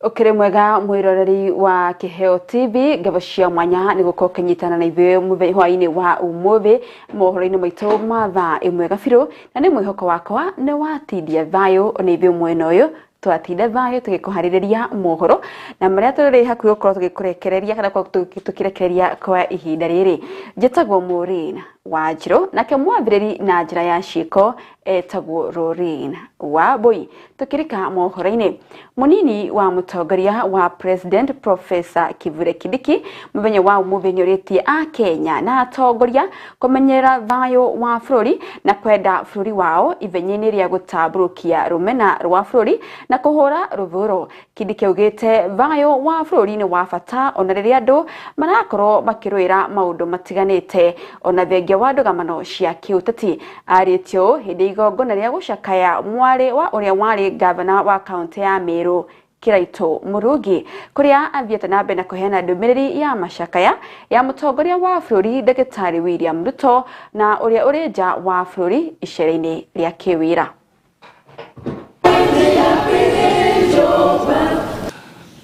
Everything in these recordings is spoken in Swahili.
Ukire mwega mwiroreri wa Kiheo TV gabashia mwanya ni gukoka nyitana na ibe hwaini wa umuthi mohoro-ini maitu matha imwe gabiro na ni mwihoko wakwa ni watidia thayo ona ibe mwena uyu twatinda thayo tugikuhaririria mohoro na maria turiri hakuhi gukorwo tugikurekereria kana tukirekereria kwa ihinda riri njitagwo Maureen Wanjiru nake mwambiriri na njira ya ciiko etagwo Rorin Wambui. Tukirika mohoro-ini munini wa mutongoria wa President Professor Kithure Kindiki muthenya wa umuthi niuritie a Kenya na atongoria kumenyera thayo wa bururi na kwenda bururi wao ithenya-ini ria gutamburukia rumena rwa bururi na kuhura ruthuro. Kindiki ugite thayo wa bururi ni wa bata ona riria andu marakorwo makirwira maundu matiganite ona thengia wa ndugamano cia kiuteti. Aritio hindi igongona ria gucakaya mwari wa uria wari governor wa county ya Meru Kiraitu Murungi kuria athiete na mbere na kuheana ndumiriri ya macakaya ya mutongoria wa bururi Ndagĩtarĩ William Ruto na uria uri nja wa bururi icera-ini ria kiwira.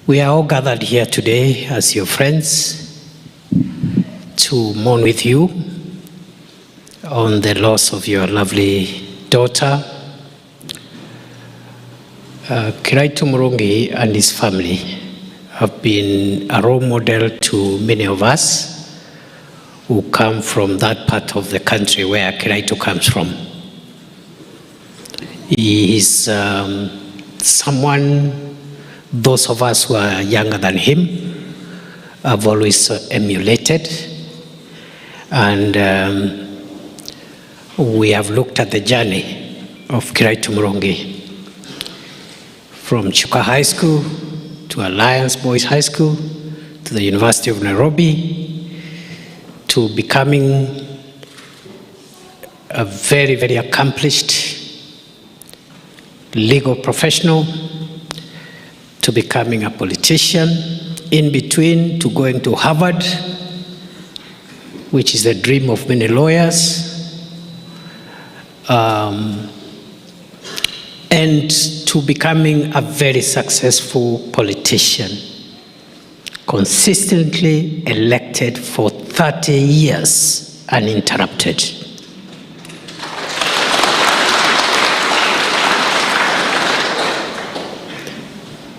We are all gathered here today as your friends to mourn with you on the loss of your lovely daughter. Kiraitu Murungi and his family have been a role model to many of us who come from that part of the country where Kiraitu comes from. He is someone those of us who are younger than him have always emulated, and we have looked at the journey of Kiraitu Murungi from Chuka High School to Alliance Boys High School to the University of Nairobi to becoming a very, very accomplished legal professional, to becoming a politician, in between to going to Harvard, which is the dream of many lawyers, and to becoming a very successful politician, consistently elected for 30 years uninterrupted.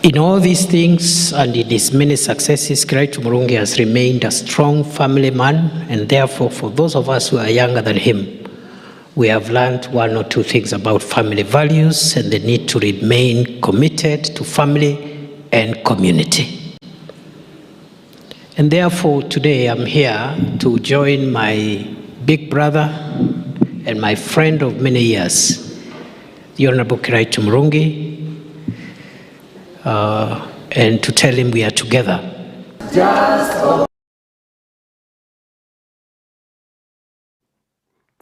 In all these things and in his many successes, Kiraitu Murungi has remained a strong family man, and therefore for those of us who are younger than him, we have learned one or two things about family values and the need to remain committed to family and community. And therefore today I'm here to join my big brother and my friend of many years, the Honorable Kiraitu Murungi, and to tell him we are together.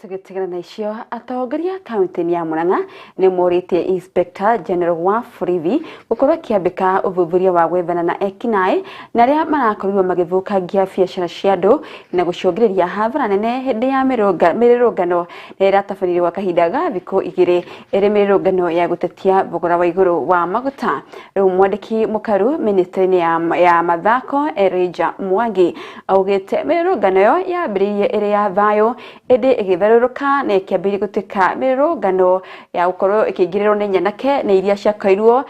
Tugitigana na icio atongoria kaunti ya Murang'a ni moritie Inspector General wa borithi gukorwo kiambika uthuthuria wa gwethana na ekinaĩ na ria marakorirwo magithukangia biacara cia andu na gucungiriria hathara nene hindi ya mirurungano na iratabanĩrio gwa kahinda ga thikũ 2 iri mirurungano ya gutetia thogora wa iguru wa maguta. Riu mwandiki mukaru ministry-ini ya mathako Elijah Mwangi augite mirurungano yo yambĩrĩirie iri ya thayo indi igitharuruka na ikiambĩrĩria gũtuĩka mirurungano ya gukorwo ikĩingĩrĩrwo nĩ nyanake na iria ciakairwo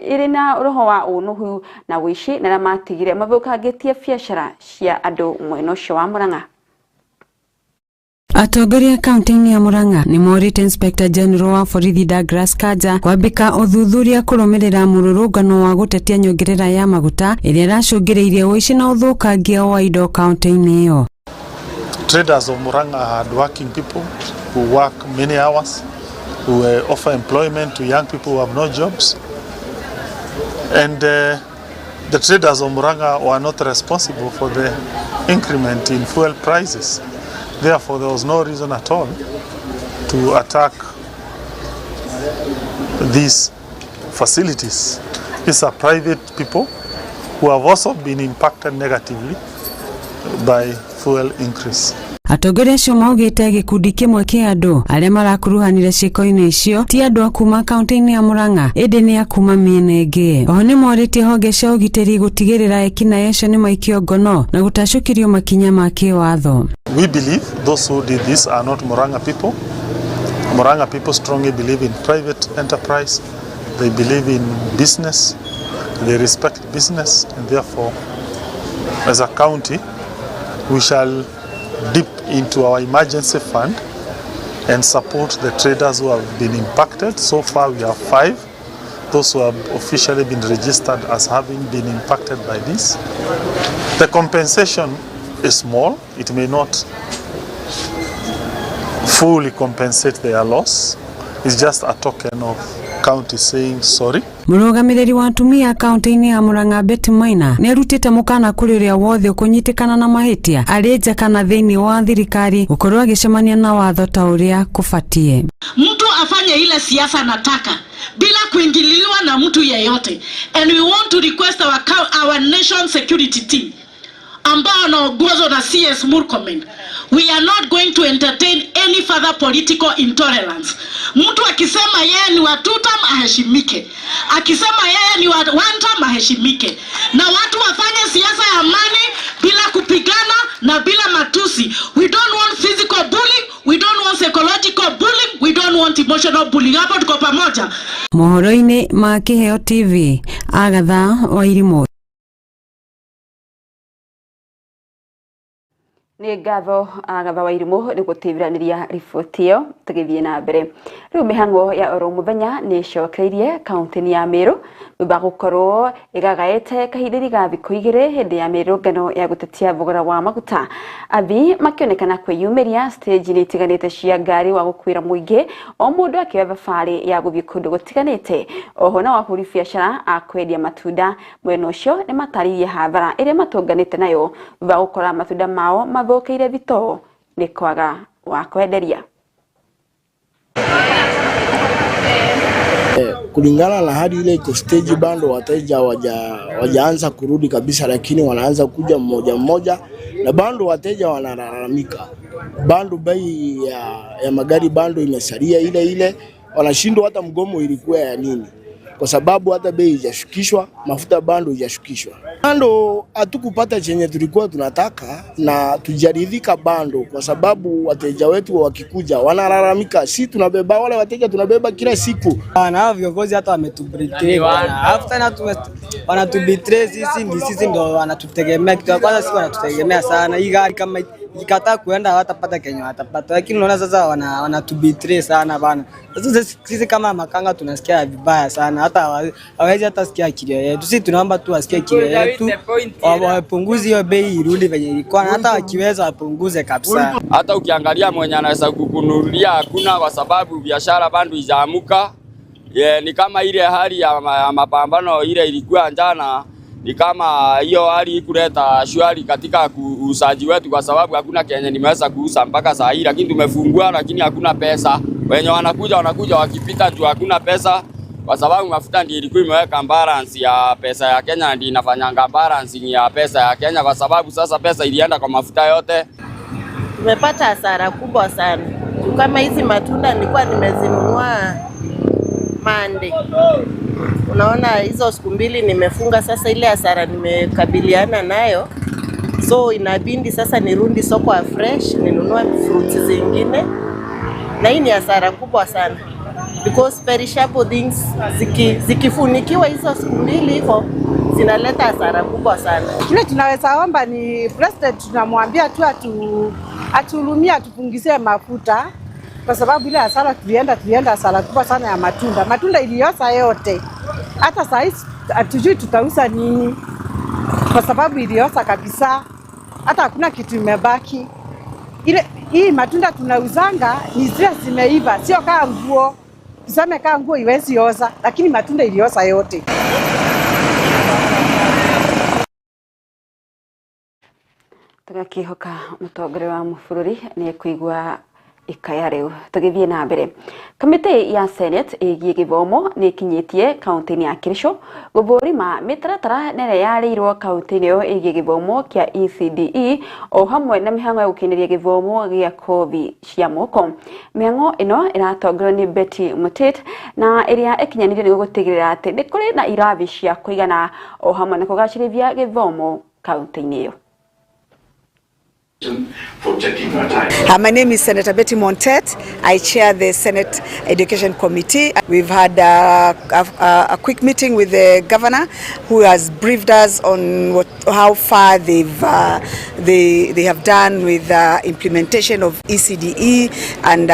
iri na roho wa unuhu na wici na matigire mathũkangĩtie biacara cia andu mwena ũcio wa Murang'a. Atongoria kaunti ya Murang'a ni morite Inspector General wa borithi Douglas Kanja kwambika uthuthuria kurumirira mururungano wa gutetia nyongerera ya maguta iria iracungĩrĩirie wici na uthukangia wa indo kaunti-inĩ iyo. Traders of Murang'a are hard-working people who work many hours, who offer employment to young people who have no jobs. And the traders of Murang'a were not responsible for the increment in fuel prices. Therefore, there was no reason at all to attack these facilities. These are private people who have also been impacted negatively by fuel increase. Atongoria acio maugite gikundi kimwe kia andu aria marakuruhanire ciiko-ini icio ti andu akuma kaunti-ini ya Murang'a indi ni akuma miena ingi. Oho ni moritie honge cia ugitiri gutigirira ekina acio ni maikio ngono na gutacukirio makinya ma kiwatho. We believe those who did this are not Murang'a people. Murang'a people strongly believe in private enterprise. They believe in business. They respect business, and therefore, as a county, we shall dip into our emergency fund and support the traders who have been impacted. So far we have 5, those who have officially been registered as having been impacted by this. The compensation is small. It may not fully compensate their loss. It's just a token of county saying sorry. Murugamiriri wa atumia kaunti-ini ya Murang'a Betty Maina ni arutite mukana kuri uria wothe kunyitikana na mahitia arinja kana thiini wa thirikari gukorwo agicemania na watho ta uria kufatie. Mtu afanye ile siasa anataka bila kuingiliwa na mtu yeyote, and we want to request our nation security team ambao wanaongozwa na CS Murkomen. We are not going to entertain any further political intolerance. Mtu akisema yeye ni wa 2-term aheshimike, akisema yeye ni wa 1-term aheshimike, na watu wafanye siasa ya amani bila kupigana na bila matusi. We don't want physical bullying, we don't want psychological bullying, we don't want emotional bullying. Hapo tuko pamoja. Mohoro-ini ma Kiheo TV, Agatha Wairimu. Ni ngatho Agatha Wairimu ni gutiviraniria riboti iyo tugithie na mbere. Riu mihango ya oro muthenya ni cokereirie kaunti-ini ya Meru thutha gukorwo igagaete kahindiri ga thikũ igĩrĩ hindi ya mirũngano ya gutetia thogora wa maguta. Athii makionekana kwĩyumĩria stage-inĩ itiganĩte cia ngari wa gũkuĩra mũingĩ, o mũndũ akĩoya thabarĩ ya gũthiĩ kũndũ gũtiganĩte. Oho na wahũri biacara a kwendia matunda mwena ũcio nĩ mataririe hathara ĩrĩa matũnganĩte nayo thutha gũkora matunda mao mathokeire thitoo nĩ kwaga wa kwenderia. Kulingana na hali ile iko stage bando wateja wajaanza kurudi kabisa, lakini wanaanza kuja mmoja mmoja na bando wateja wanalalamika. Bando bei ya magari bando imesalia ile ile, wanashindwa hata mgomo ilikuwa ya nini, kwa sababu hata bei haijashukishwa, mafuta bando haijashukishwa. Bando hatukupata chenye tulikuwa tunataka na tujaridhika bando, kwa sababu wateja wetu wakikuja wanalalamika. Si tunabeba wale wateja tunabeba kila siku. Na viongozi hata wametubetray bwana. After na wanatubetray sisi ndio wanatutegemea. Kitu kwanza sisi wanatutegemea sana. Hii gari kama ikikataa kuenda hawatapata Kenya watapata. Lakini unaona sasa wanatubetray sana bwana. Sasa sisi kama makanga tunasikia vibaya sana. Hata hawezi hata sikia kilio yetu. Sisi tunaomba tu wasikie kilio yetu. Wapunguze hiyo bei irudi venye ilikuwa, hata wakiweza wapunguze kabisa. Hata ukiangalia mwenye anaweza kukununulia hakuna, kwa sababu biashara bado haijaamka. Ni kama ile hali ya mapambano ile ilikuwa jana, ni kama hiyo hali kuleta shwari katika uuzaji wetu, kwa sababu hakuna Kenya nimeweza kuuza mpaka saa hii, lakini tumefungua lakini hakuna pesa. Wenye wanakuja wakipita tu hakuna pesa, kwa sababu mafuta ndio ilikuwa imeweka balance ya pesa ya Kenya, ndio inafanyanga balancing ya pesa ya Kenya, kwa sababu sasa pesa ilienda kwa mafuta yote. Tumepata hasara kubwa sana. Kama hizi matunda nilikuwa nimezinunua Monday. Unaona hizo siku mbili nimefunga, sasa ile hasara nimekabiliana nayo. So inabindi sasa nirudi soko ya fresh ninunue fruits zingine. Na hii ni hasara kubwa sana, because perishable things zikifunikiwa hizo siku mbili hivyo zinaleta hasara kubwa sana. Kile tunaweza omba ni president, tunamwambia tu atuhurumie, atupunguzie mafuta, kwa sababu ile hasara tulienda hasara kubwa sana ya matunda iliosa yote. Hata saa hizi hatujui tutauza nini, kwa sababu iliosa kabisa, hata hakuna kitu imebaki. Hii matunda tunauzanga ni zile zimeiva, sio kama nguo. Tuseme kama nguo iwezi oza, lakini matunda iliosa yote. Tugakihoka mũtongoria wa mũbũrũri nĩ kũigua ikaya riu tugithie na mbere. Kamiti ya Senate igie githomo ni kinyitie kaunti ya Kericho guthurima mitaratara nere yarirwo kaunti yo igie githomo kia ECDE o hamwe na mihango ya gukiniria githomo gia kothi cia moko. Mihango ino iratongorwa ni Betty Mutit na iria ikinyanirie ni gutigirira ati ni kuri na irathi cia kuigana o hamwe na kugacirithia githomo kaunti iyo. My name is Senator Betty Montet. I chair the Senate Education Committee. We've had a quick meeting with the governor, who has briefed us on how far they have done with implementation of ECDE and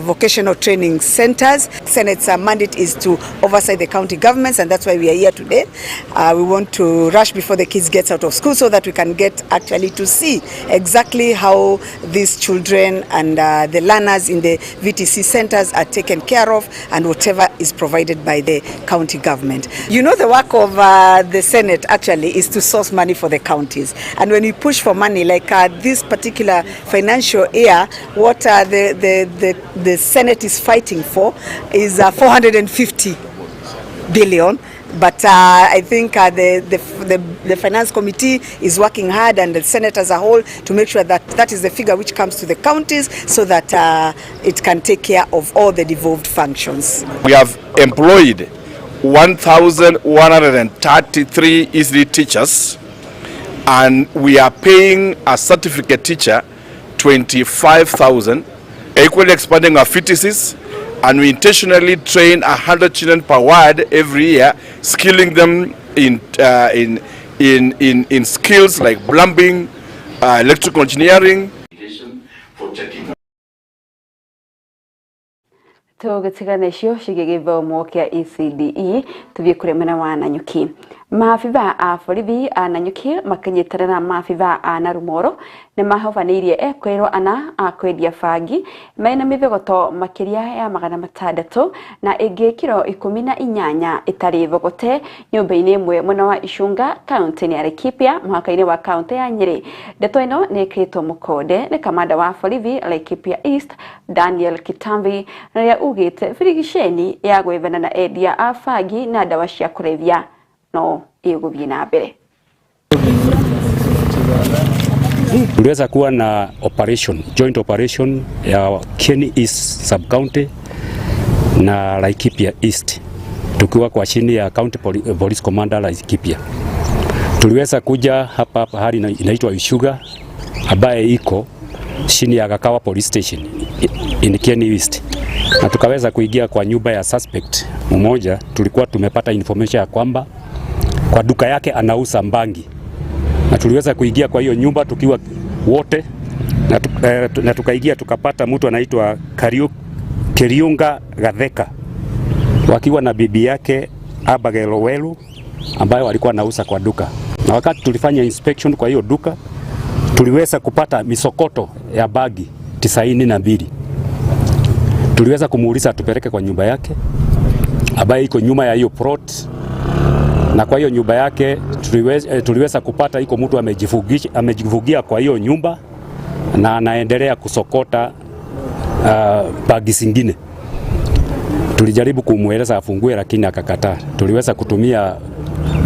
vocational training centers. Senate's mandate is to oversight the county governments, and that's why we are here today. We want to rush before the kids get out of school so that we can get actually to see exactly how these children and the learners in the VTC centers are taken care of, and whatever is provided by the county government. You know, the work of the Senate actually is to source money for the counties, and when we push for money like this particular financial year, what the Senate is fighting for is 450 billion. But I think the Finance Committee is working hard, and the Senate as a whole, to make sure that that is the figure which comes to the counties, so that it can take care of all the devolved functions. We have employed 1,133 ECD teachers, and we are paying a certificate teacher 25,000, equally expanding our FTCs. And we intentionally train 100 children per ward every year, skilling them in skills like plumbing, electrical engineering. Tugitiga cio cige githomo kia ECDE tuthie kuri mwena wa Nanyuki. Maabitha a borithi a Nanyuki makinyitana na maabitha a Narumoro ni mahobanirie ekwirwo ana a kwendia bangi mena mithogoto makiria ya 600 na ingi kiro 18 itari thogote nyumba-ini imwe mwena wa Icunga kaunti ya Laikipia muhaka-ini wa kaunti ya Nyeri. Ndeto ino ni ikritwo mukonde ni kamanda wa borithi Laikipia East Daniel Kitambi na ya ugite firigisheni ya gwethana na endia a bangi na dawa cia kurevya no iguthie na mbere. Tuliweza kuwa na joint operation ya Kieni East Sub County na Laikipia East, tukiwa kwa chini ya County Police Commander Laikipia. Tuliweza kuja hapa hali inaitwa Icunga, ambaye iko chini ya Gakawa Police Station in Kieni East, na tukaweza kuingia kwa nyumba ya suspect mmoja. Tulikuwa tumepata information ya kwamba kwa duka yake anauza mbangi, na tuliweza kuingia kwa hiyo nyumba tukiwa wote, na tukaingia tukapata mtu anaitwa Keriunga Gatheka wakiwa na bibi yake Abagelo Welu ambayo walikuwa anauza kwa duka. Na wakati tulifanya inspection kwa hiyo duka, tuliweza kupata misokoto ya bagi 92. Tuliweza kumuuliza tupeleke kwa nyumba yake ambayo iko nyuma ya hiyo plot, na kwa hiyo nyumba yake tuliweza kupata iko mtu amejifugia kwa hiyo nyumba na anaendelea kusokota bagi zingine. Tulijaribu kumueleza afungue, lakini akakataa. Tuliweza kutumia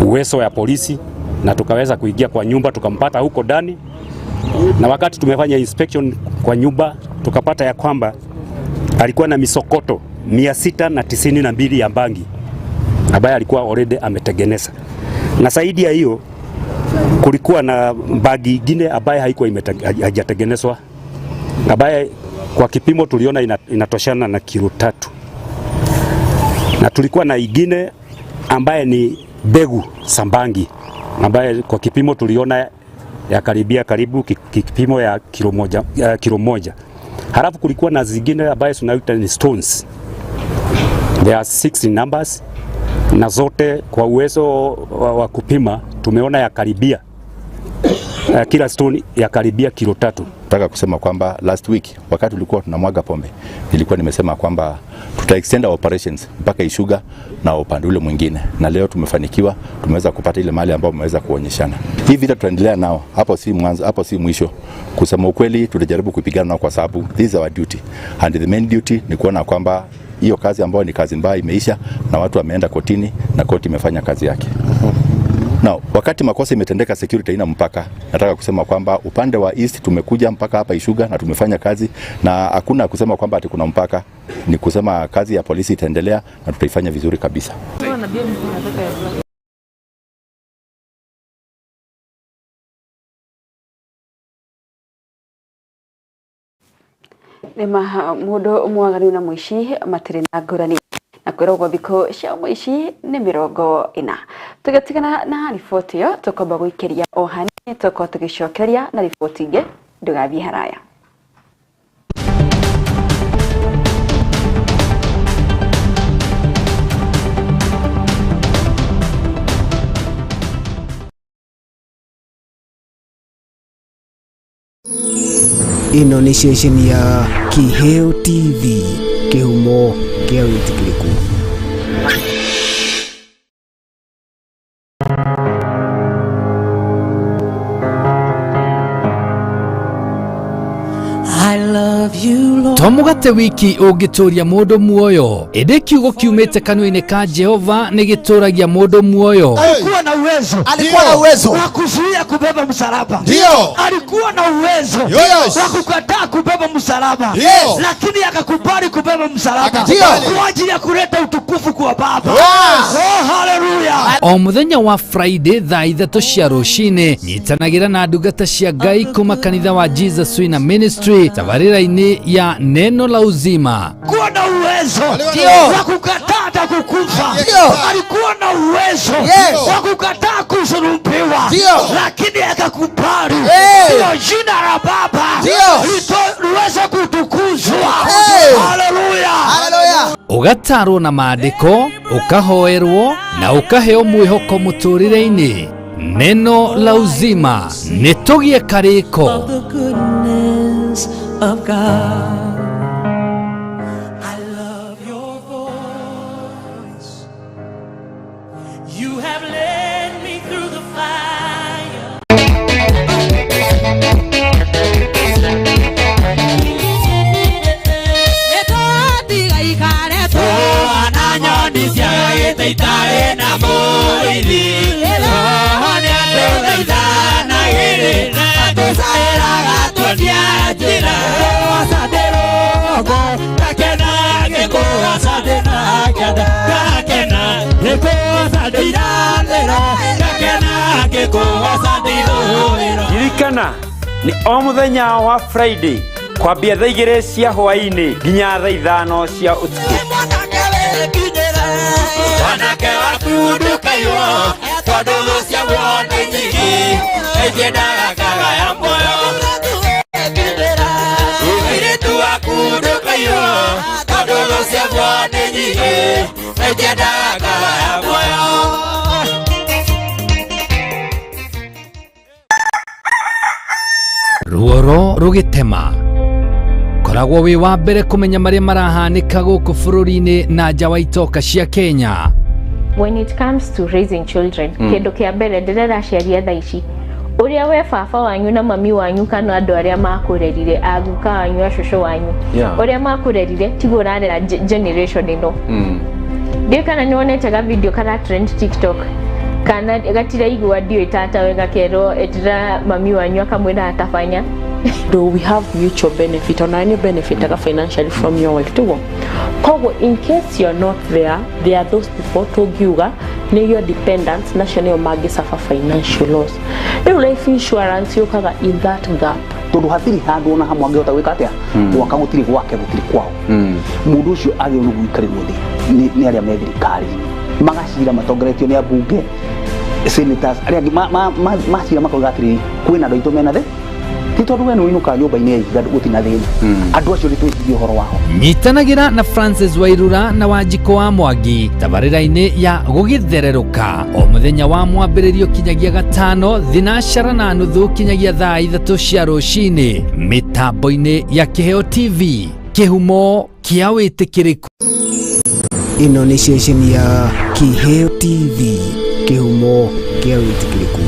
uwezo ya polisi na tukaweza kuingia kwa nyumba, tukampata huko ndani, na wakati tumefanya inspection kwa nyumba tukapata ya kwamba alikuwa na misokoto 692 ya bangi ambaye alikuwa already ametengeneza. Na zaidi ya hiyo kulikuwa na bagi nyingine ambaye haikuwa hajatengenezwa, ambaye kwa kipimo tuliona inatoshana na kilo 3. Na tulikuwa na ingine ambaye ni begu sambangi ambaye kwa kipimo tuliona ya karibu kipimo ya kilo moja. Halafu kulikuwa na zingine ambaye tunaita ni stones. There are 6 numbers, na zote kwa uwezo wa kupima tumeona ya karibia kila stone ya karibia kilo 3. Nataka kusema kwamba last week wakati tulikuwa tunamwaga pombe, nilikuwa nimesema kwamba tuta extend our operations mpaka Icunga na upande ule mwingine, na leo tumefanikiwa, tumeweza kupata ile mali ambayo tumeweza kuonyeshana. Hii vita tutaendelea nao, hapo si mwanzo, hapo si mwisho. Kusema ukweli tutajaribu kupigana nao kwa sababu this is our duty, and the main duty ni kuona kwamba hiyo kazi ambayo ni kazi mbaya imeisha na watu wameenda kotini na koti imefanya kazi yake. Now, wakati makosa imetendeka security ina mpaka, nataka kusema kwamba upande wa East tumekuja mpaka hapa Ishuga na tumefanya kazi, na hakuna kusema kwamba ati kuna mpaka, ni kusema kazi ya polisi itaendelea na tutaifanya vizuri kabisa. Nema mudo mwagani na mwishi matire na ngurani na kwirogwo thiko cia mwishi ni 40. Tugatigana na riboti yo tukomba guikiria o hani tuko tugicokeria na riboti inge ndugathie haraya. Ino ni station ya Kiheo TV, kihumo kia witikiriku. Tomugate wiki ugituria mundu muoyo ende kiugo kiumite kanua-ini ka Jehova ni gituragia mundu muoyo. Alikuwa na uwezo wa kuzuia kubeba msalaba. Ndio. Alikuwa na uwezo wa kukataa kubeba msalaba. Lakini akakubali kubeba msalaba kwa ajili ya kuleta utukufu kwa Baba. Oh, haleluya. O muthenya wa Friday thaa 3 cia rucini nyitanagira na ndungata cia Ngai kuma kanitha wa Jesus Wina Ministry tabarira-ini ya neno la uzima. Alikuwa na uwezo wa kukataa na kukufa. Alikuwa na uwezo wa kukataa kusulubiwa, lakini akakubali. Ndio jina la Baba liweze kutukuzwa. Haleluya. Ugatarwo na maandiko, ukahoerwo na ukaheo mwihoko muturire-ini. Neno la uzima nitugie kariko of God. I love your voice. You have led me through the fire. Eto diga ikareto ananyoni cia itaitare na moithi. Hone ando daidana gere na tosaera gatonia jira. Irikana ni o muthenya wa Friday kwambia thaa 2 cia hwaini nginya thaa 5 cia utuku. Wanake wakundukayo tondu cia wone nyingi ejendaga kaga ya moyo. Iritu wakundukayo tondu cia wone nyingi ejendaga kaga ya moyo. Ruoro rugitema koragwo wi wa mbere kumenya maria marahanika guku bururi-ini na nja wa itoka cia Kenya. When it comes to raising children, kindu kia mbere ndirera ciaria thaa ici uria we baba wanyu na mami wanyu kana andu aria makurerire aguka wanyu acũcũ wanyu uria makurerire tigo urarera generation ino. Ndio kana nionete ga video kana trend TikTok kana gatira igwa dio itata wega kero etira mami wanyu akamwira atafanya. Do we have mutual benefit or any benefit financially from your wife too? Kogo, in case you're not there are those people togiuga ne your dependents national magi suffer financial loss. No life insurance yokaga in that gap. Tondu hathiri handu na hamwe angehota gwika atia gwaka gutiri gwake gutiri kwao mundu ucio agi unu gwikarirwo thi ni aria me thirikari magacira matongoretio ni abunge senators aria macira makoiga atiri kwina ndoito mena the titondu we nuinuka nyumba-ini ya ihiga gutina thina andu acio ni twicirie uhoro wao. Nyitanagira na Francis Wairura na Wanjiko wa Mwangi tabarira-ini ya gugithereruka o muthenya wa mwambiririo kinyagia gatano thinacara na nuthu kinyagia thaa 3 cia rucini mitambo-ini ya Kiheo TV, kihumo kia witikiriku. Ino ni station ya Kiheo TV, kihumo kia witikiriku.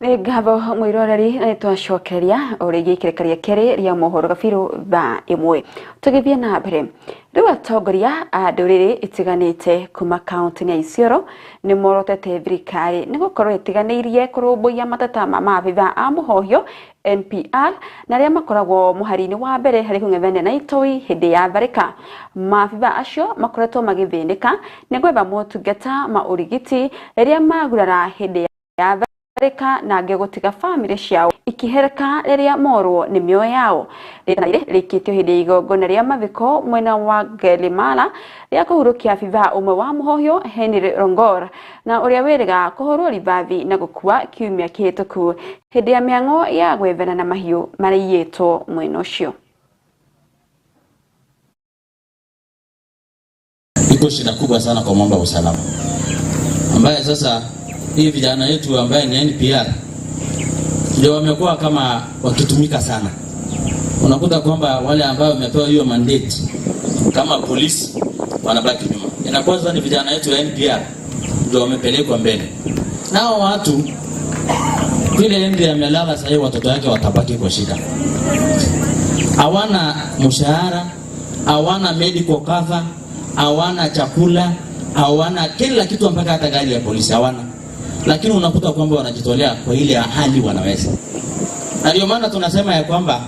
Ngabo mwiroreri nitwacokeria urigi ikerekaria keri ria mohoro gabiru ba imwe tugithie na mbere riu atongoria a nduriri itiganite kuma kaunti ya Isiolo ni morotete thirikari ni gukorwo itiganirie kurumbuia matata ma maabitha a muhohio NPR na ria makoragwo muharini wa mbere hari kung'ethania na itoi hindi ya tharika. Maabitha acio makoretwo magithinika ni gwetha motungata ma urigiti ria magurara hindi ya reka na ngegutiga family ciao ikihereka riria morwo ni mioyo yao rita rikitio hindi igongona ria mathiko mwena wa Gelimala ria kuhurukia abitha umwe wa muhohio Henry Rongor na uria wiriga kuhorwo ribathi na gukua kiumia kihituku hindi ya miango ya gwethana na mahiu mariyetwo mwena ucio. Iko shida kubwa sana kwa mambo ya usalama ambaye sasa hii vijana yetu ambaye ni NPR ndio wamekuwa kama wakitumika sana. Unakuta kwamba wale ambao wamepewa hiyo mandate kama polisi wanabaki nyuma. Inakuwa sasa ni vijana yetu wa NPR ndio wamepelekwa mbele. Nao watu vile NPR amelala sasa watoto wake watabaki kwa shida. Hawana mshahara, hawana medical cover, hawana chakula, hawana kila kitu mpaka hata gari ya polisi hawana. Lakini unakuta kwamba wanajitolea kwa ile hali wanaweza. Na ndio maana tunasema ya kwamba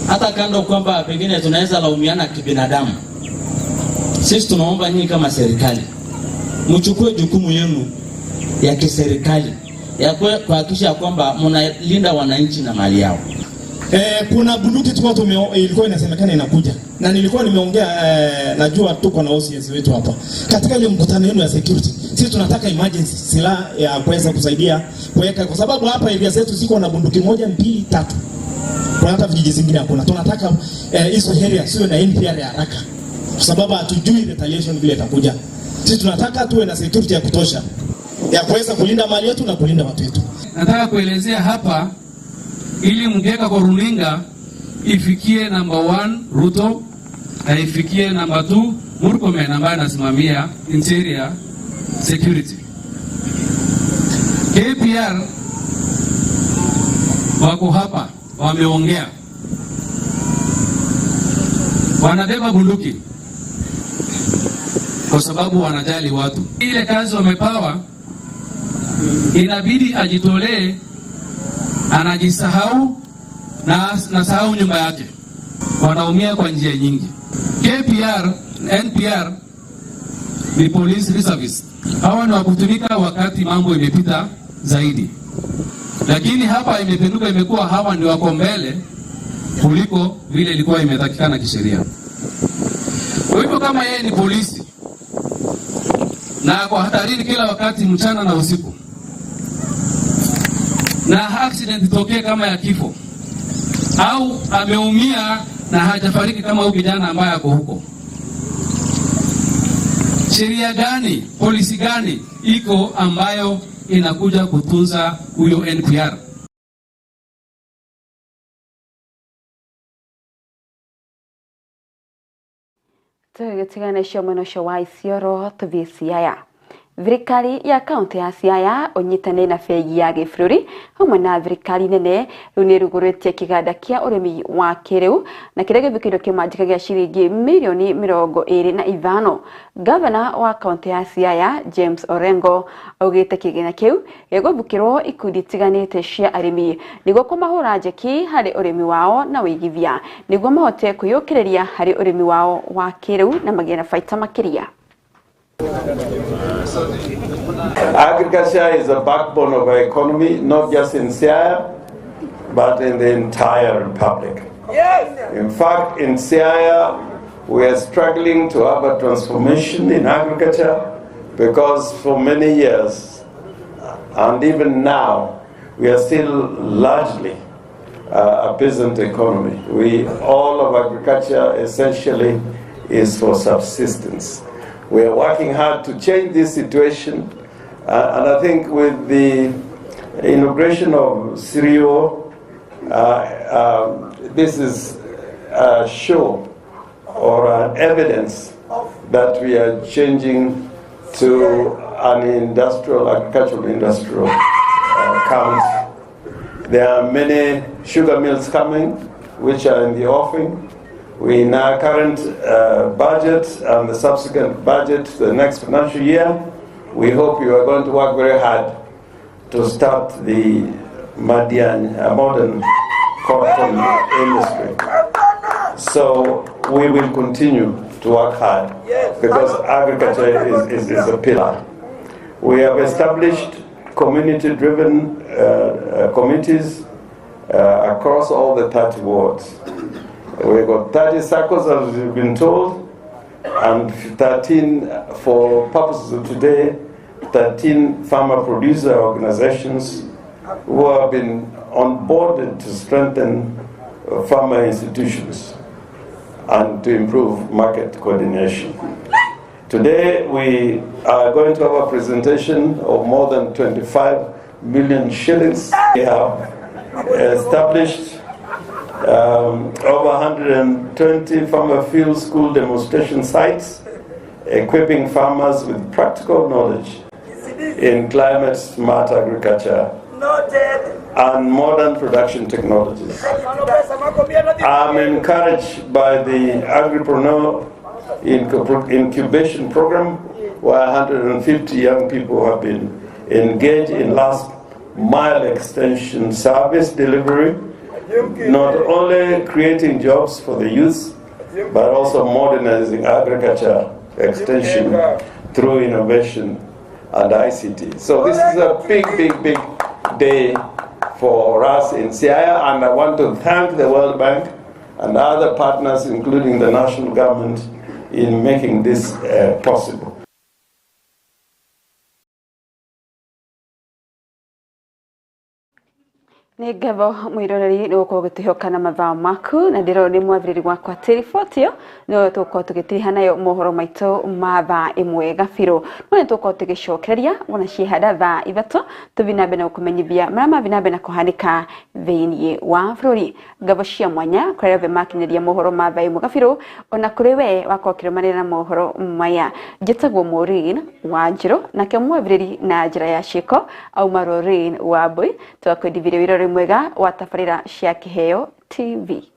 hata kando kwamba pengine tunaweza laumiana kibinadamu. Sisi tunaomba nyinyi kama serikali mchukue jukumu yenu ya kiserikali ya kuhakikisha kwamba mnalinda wananchi na mali yao. Kuna bunduki ilikuwa inasemekana inakuja. Na nilikuwa nimeongea najua tuko na OCS wetu hapa. Katika ile mkutano wenu ya security, sisi tunataka emergency silaha ya kuweza kusaidia kuweka kwa sababu hapa area zetu ziko na bunduki 1, 2, 3. Kwa hata vijiji zingine hakuna. Tunataka hizo area sio na NPR ya haraka. Kwa sababu hatujui retaliation vile itakuja. Sisi tunataka tuwe na security ya kutosha ya kuweza kulinda mali yetu na kulinda watu wetu. Nataka kuelezea hapa ili mgeka kwa runinga ifikie number 1 Ruto na ifikie number 2 Murkomen ambaye anasimamia interior security. KPR wako hapa wameongea, wanabeba bunduki kwa sababu wanajali watu. Ile kazi wamepawa inabidi ajitolee, anajisahau na nasahau nyumba yake. Wanaumia kwa njia nyingi. KPR, NPR ni police reservice. Hawa ni wakutumika wakati mambo imepita zaidi. Lakini hapa imependuka, imekuwa hawa ni wako mbele kuliko vile ilikuwa imetakikana kisheria. Kwa hivyo kama yeye ni polisi na kwa hatarini kila wakati mchana na usiku, na accident itokee kama ya kifo au ameumia na hajafariki kama huyu kijana ambaye ako huko, sheria gani, polisi gani iko ambayo inakuja kutunza huyo NPR? Tugitigana cio mwena ucio wa Isiolo tuthie Siaya. Thirikari ya kaunti ya Siaya unyitane na bengi ya gĩbũrũri hamwe na thirikari nene rĩu nĩ rugũrĩtie kĩganda kĩa ũrĩmi wa kĩrĩu na kĩrĩa gĩthukĩtwo kĩmanjĩka gĩa ciringi milioni 25. Gavana wa kaunti ya Siaya James Orengo augĩte kĩgĩna kĩu gĩgũthukĩrwo ikundi itiganĩte cia arĩmi nĩguo kũmahũra njeki harĩ ũrĩmi wao na wĩigithia nĩguo mahote kwĩyũkĩrĩria harĩ ũrĩmi wao wa kĩrĩu na magĩe na baita makĩria. Agriculture is a backbone of our economy, not just in Siaya, but in the entire republic. Yes. In fact, in Siaya, we are struggling to have a transformation in agriculture because for many years, and even now, we are still largely a peasant economy. All of agriculture essentially is for subsistence. We are working hard to change this situation, and I think with the inauguration of Sirio, this is a show or an evidence that we are changing to an agricultural industrial country. There are many sugar mills coming, which are in the offing. We in our current budget and the subsequent budget, the next financial year, we hope you are going to work very hard to start the Madian, modern cotton industry. So we will continue to work hard because agriculture is a pillar. We have established community-driven committees across all the 30 wards. We've got 30 circles, as we've been told, and 13, for purposes of today, 13 farmer-producer organizations who have been onboarded to strengthen farmer institutions and to improve market coordination. Today, we are going to have a presentation of more than 25 million shillings. We have established over 120 farmer field school demonstration sites, equipping farmers with practical knowledge in climate smart agriculture and modern production technologies. I'm encouraged by the Agripreneur Incubation Program, where 150 young people have been engaged in last mile extension service delivery, not only creating jobs for the youth, but also modernizing agriculture extension through innovation and ICT. So this is a big day for us in Siaya, and I want to thank the World Bank and other partners, including the national government, in making this possible. Nĩ ngatho mwĩroreri nĩ gũkorwo gĩtĩhoka na mathaa maku na ndĩrona nĩ mwambĩrĩri wakwa Terifotio no tũkorwo tũgĩtiriha nayo mohoro maitũ ma thaa ĩmwe gabiro no nĩ tũkorwo tũgĩcokereria wona ciĩhanda thaa ithatũ tũthiĩ na mbere na gũkũmenyithia marĩa mathiĩ na mbere na kũhanĩka thĩinĩ wa bũrũri. Ngabo cia mwanya kũrĩa ve makinyĩria mohoro ma thaa ĩmwe gabiro ona kũrĩ we wakorwo ũkĩrũmanĩrĩra na mohoro maya. Njĩtagwo Maureen Wanjirũ nake mwambĩrĩri na njĩra ya ciĩko auma Maureen Wambui tũgakwendithĩria wĩrore mwega wa tabarĩra cia Kĩheo TV.